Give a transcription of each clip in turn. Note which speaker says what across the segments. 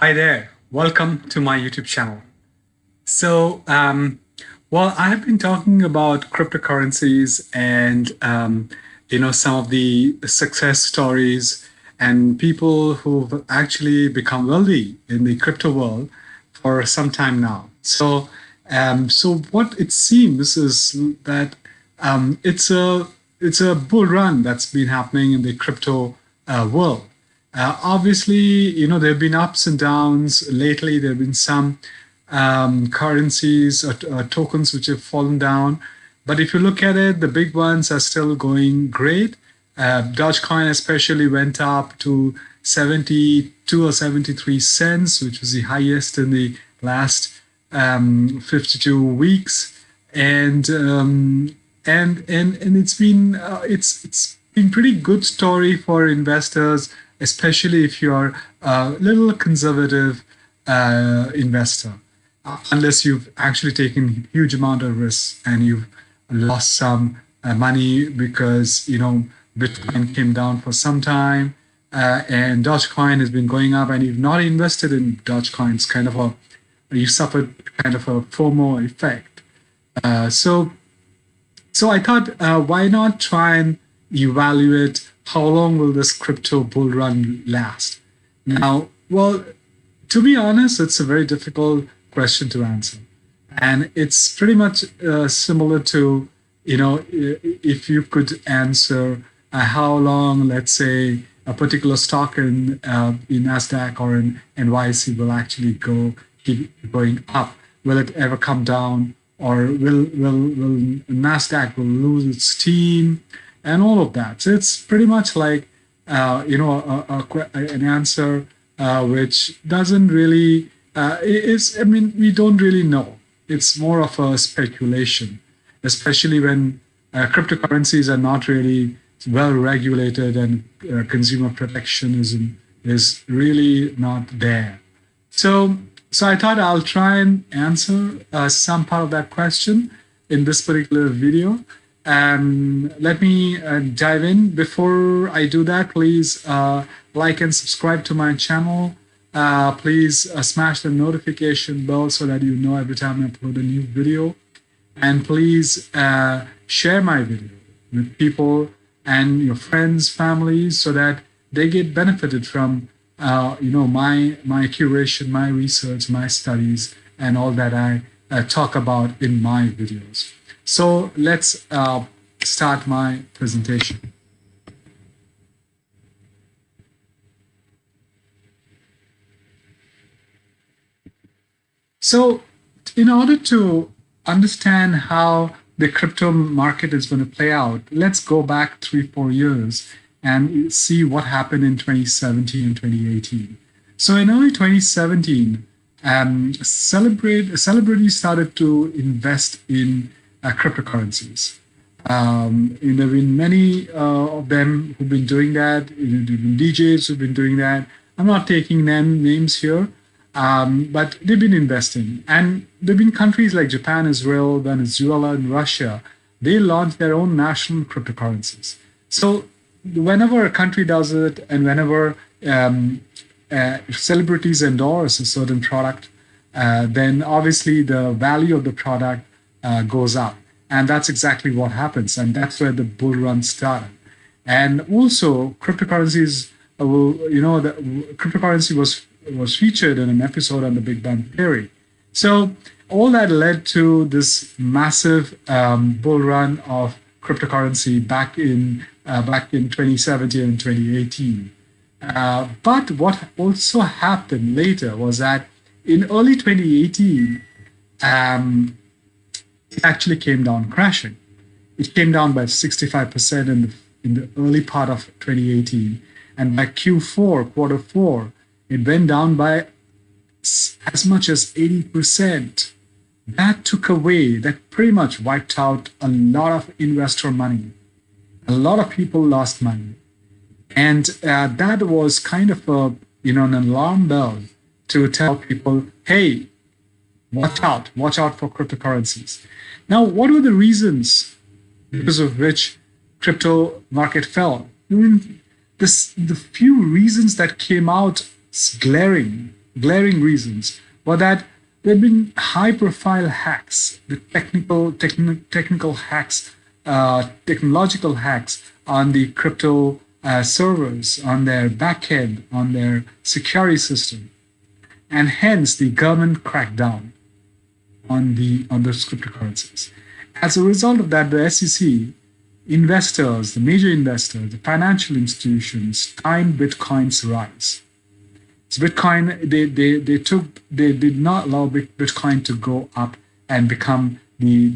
Speaker 1: Hi there. Welcome to my YouTube channel. So, well, I have been talking about cryptocurrencies and, some of the success stories and people who've actually become wealthy in the crypto world for some time now. So what it seems is that it's a bull run that's been happening in the crypto world. Obviously, there have been ups and downs. Lately, there have been some currencies or tokens which have fallen down. But if you look at it, the big ones are still going great. Dogecoin especially went up to 72 or 73 cents, which was the highest in the last 52 weeks. And it's been pretty good story for investors, especially if you're a little conservative investor, unless you've actually taken huge amount of risks and you've lost some money because Bitcoin came down for some time, and Dogecoin has been going up, and you've not invested in Dogecoin. It's kind of you suffered kind of a FOMO effect. So I thought, why not try and evaluate how long will this crypto bull run last? Now, well, to be honest, it's a very difficult question to answer. And it's pretty much similar to, if you could answer how long, let's say, a particular stock in NASDAQ or in NYC will actually keep going up. Will it ever come down? Or will NASDAQ will lose its steam and all of that. So it's pretty much like, an answer which doesn't really, we don't really know. It's more of a speculation, especially when cryptocurrencies are not really well regulated and consumer protectionism is really not there. So I thought I'll try and answer some part of that question in this particular video. Let me dive in. Before I do that, please like and subscribe to my channel. Please smash the notification bell so that you know every time I upload a new video. And please share my video with people and your friends, families, so that they get benefited from my curation, my research, my studies, and all that I talk about in my videos. So let's start my presentation. So in order to understand how the crypto market is going to play out, let's go back 3-4 years and see what happened in 2017 and 2018. So in early 2017, celebrities started to invest in cryptocurrencies. There have been many of them who've been doing that. There have been DJs who've been doing that. I'm not taking names here, but they've been investing. And there have been countries like Japan, Israel, Venezuela, and Russia. They launched their own national cryptocurrencies. So whenever a country does it, and whenever celebrities endorse a certain product, then obviously the value of the product goes up. And that's exactly what happens. And that's where the bull run started. And also, cryptocurrencies, cryptocurrency was featured in an episode on the Big Bang Theory. So all that led to this massive bull run of cryptocurrency back in 2017 and 2018. But what also happened later was that in early 2018, it actually came down crashing. It came down by 65% in the early part of 2018, and by quarter four, it went down by as much as 80%. That pretty much wiped out a lot of investor money. A lot of people lost money. And that was kind of an alarm bell to tell people, hey, watch out for cryptocurrencies. Now, what were the reasons because of which crypto market fell? The few reasons that came out glaring glaring reasons were that there have been high-profile hacks, the technical hacks, technological hacks on the crypto servers, on their backend, on their security system, and hence the government cracked down on those cryptocurrencies. As a result of that, the SEC investors, the major investors, the financial institutions timed Bitcoin's rise. So Bitcoin, they did not allow Bitcoin to go up and become the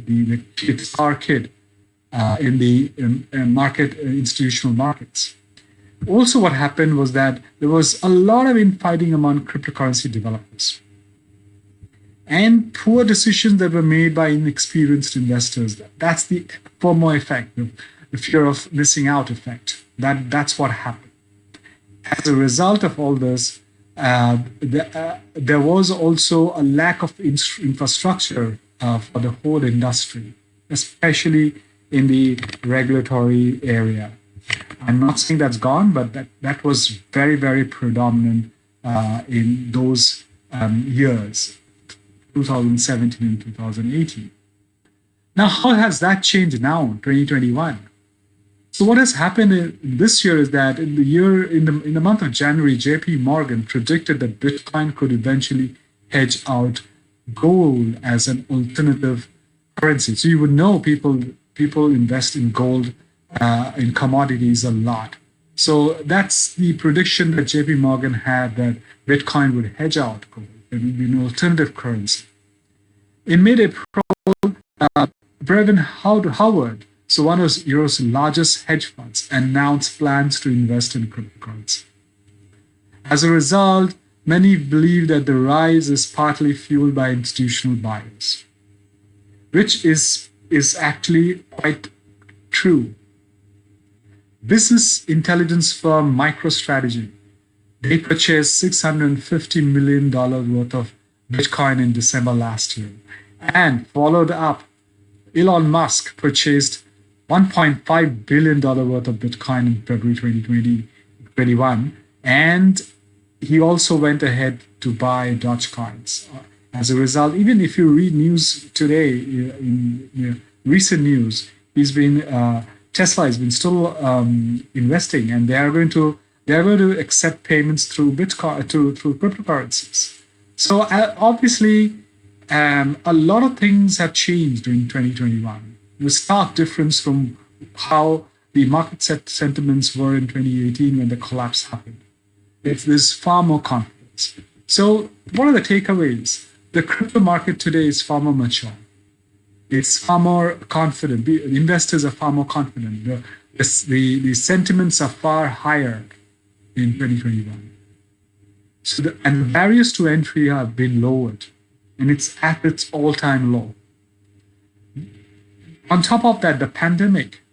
Speaker 1: star kid in the institutional markets. Also, what happened was that there was a lot of infighting among cryptocurrency developers and poor decisions that were made by inexperienced investors. That's the FOMO effect, the fear of missing out effect. That's what happened. As a result of all this, there was also a lack of infrastructure for the whole industry, especially in the regulatory area. I'm not saying that's gone, but that was very, very predominant in those years, 2017 and 2018. Now, how has that changed now, 2021? So what has happened this year is that in the month of January, JP Morgan predicted that Bitcoin could eventually hedge out gold as an alternative currency. So you would know people invest in gold, in commodities a lot. So that's the prediction that JP Morgan had, that Bitcoin would hedge out gold. It would be an alternative currency. In mid-April, Brevan Howard, so one of Europe's largest hedge funds, announced plans to invest in cryptocurrency. As a result, many believe that the rise is partly fueled by institutional buyers, which is actually quite true. Business intelligence firm MicroStrategy, they purchased $650 million worth of Bitcoin in December last year, and followed up, Elon Musk purchased $1.5 billion worth of Bitcoin in February 2021, and he also went ahead to buy Dogecoins. As a result, even if you read news today, in recent news, Tesla has been still investing, and they are going to accept payments through Bitcoin, through cryptocurrencies. So obviously, a lot of things have changed in 2021. The stark difference from how the market sentiments were in 2018 when the collapse happened. There's far more confidence. So what are the takeaways? The crypto market today is far more mature. It's far more confident. The investors are far more confident. The sentiments are far higher in 2021. And the barriers to entry have been lowered, and it's at its all-time low. On top of that, the pandemic,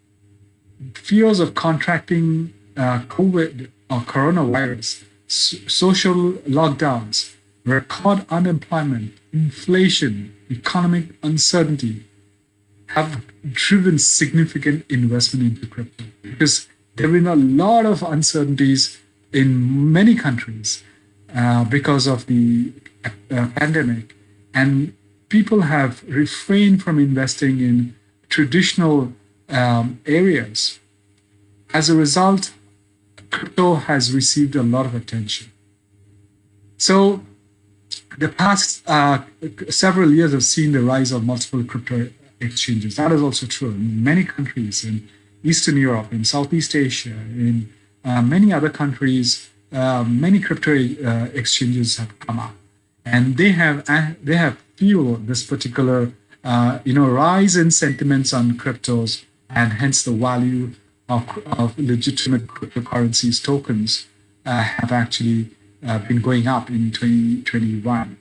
Speaker 1: fears of contracting COVID or coronavirus, social lockdowns, record unemployment, inflation, economic uncertainty have driven significant investment into crypto, because there have been a lot of uncertainties in many countries because of the pandemic, and people have refrained from investing in traditional areas. As a result, crypto has received a lot of attention. So the past several years have seen the rise of multiple crypto exchanges. That is also true in many countries, in Eastern Europe, in Southeast Asia, in many other countries. Many crypto exchanges have come up, and they have fueled this particular rise in sentiments on cryptos, and hence the value of legitimate cryptocurrencies tokens have actually been going up in 2021.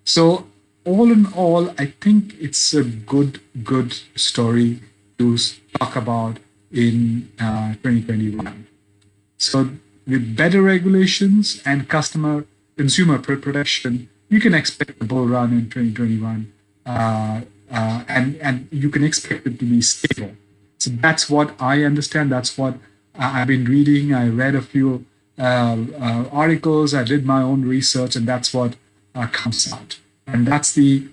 Speaker 1: So all in all, I think it's a good story to talk about in 2021. So with better regulations and consumer protection, you can expect a bull run in 2021, and you can expect it to be stable. So that's what I understand. That's what I've been reading. I read a few articles. I did my own research, and that's what comes out. And that's the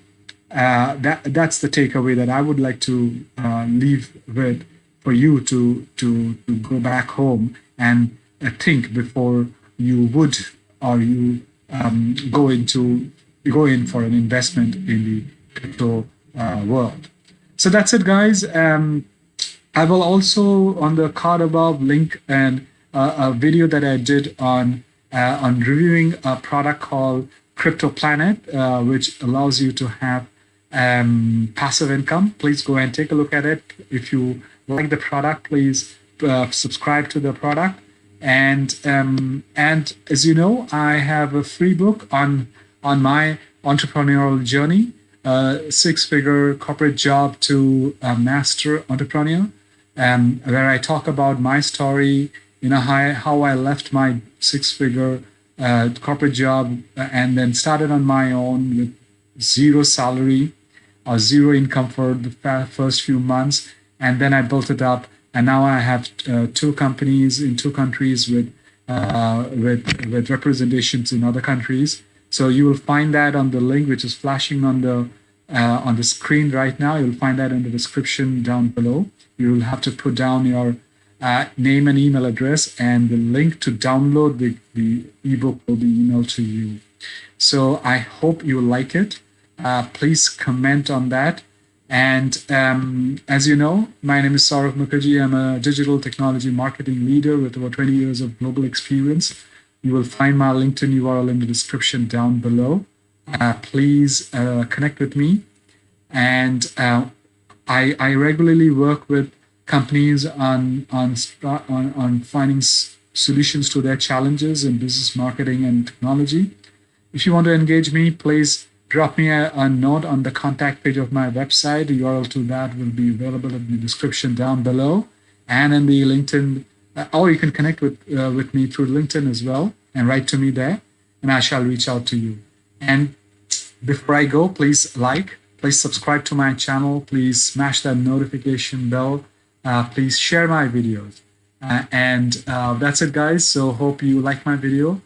Speaker 1: takeaway that I would like to leave with for you to go back home and think before you would or you go in for an investment in the crypto world. So that's it, guys. I will also on the card above link and a video that I did on reviewing a product called Crypto Planet, which allows you to have passive income. Please go and take a look at it. If you like the product, please subscribe to the product. And as you know, I have a free book on my entrepreneurial journey, six-figure corporate job to a master entrepreneur, where I talk about my story, how I left my six-figure corporate job and then started on my own with zero salary or zero income for the first few months, and then I built it up, and now I have two companies in two countries with representations in other countries. So you will find that on the link which is flashing on the screen right now. You'll find that in the description down below. You will have to put down your name and email address, and the link to download the ebook will be emailed to you. So I hope you like it. Please comment on that. And as you know, my name is Saurav Mukherjee. I'm a digital technology marketing leader with over 20 years of global experience. You will find my LinkedIn URL in the description down below. Please connect with me. And I regularly work with companies on finding solutions to their challenges in business, marketing, and technology. If you want to engage me, please drop me a note on the contact page of my website. The URL to that will be available in the description down below, and in the LinkedIn, or you can connect with me through LinkedIn as well and write to me there, and I shall reach out to you. And before I go, please subscribe to my channel, please smash that notification bell, please share my videos. And that's it, guys. So hope you like my video.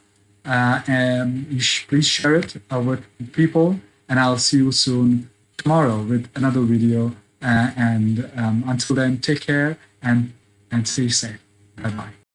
Speaker 1: And please share it with people, and I'll see you soon tomorrow with another video. And until then, take care and stay safe. Bye bye.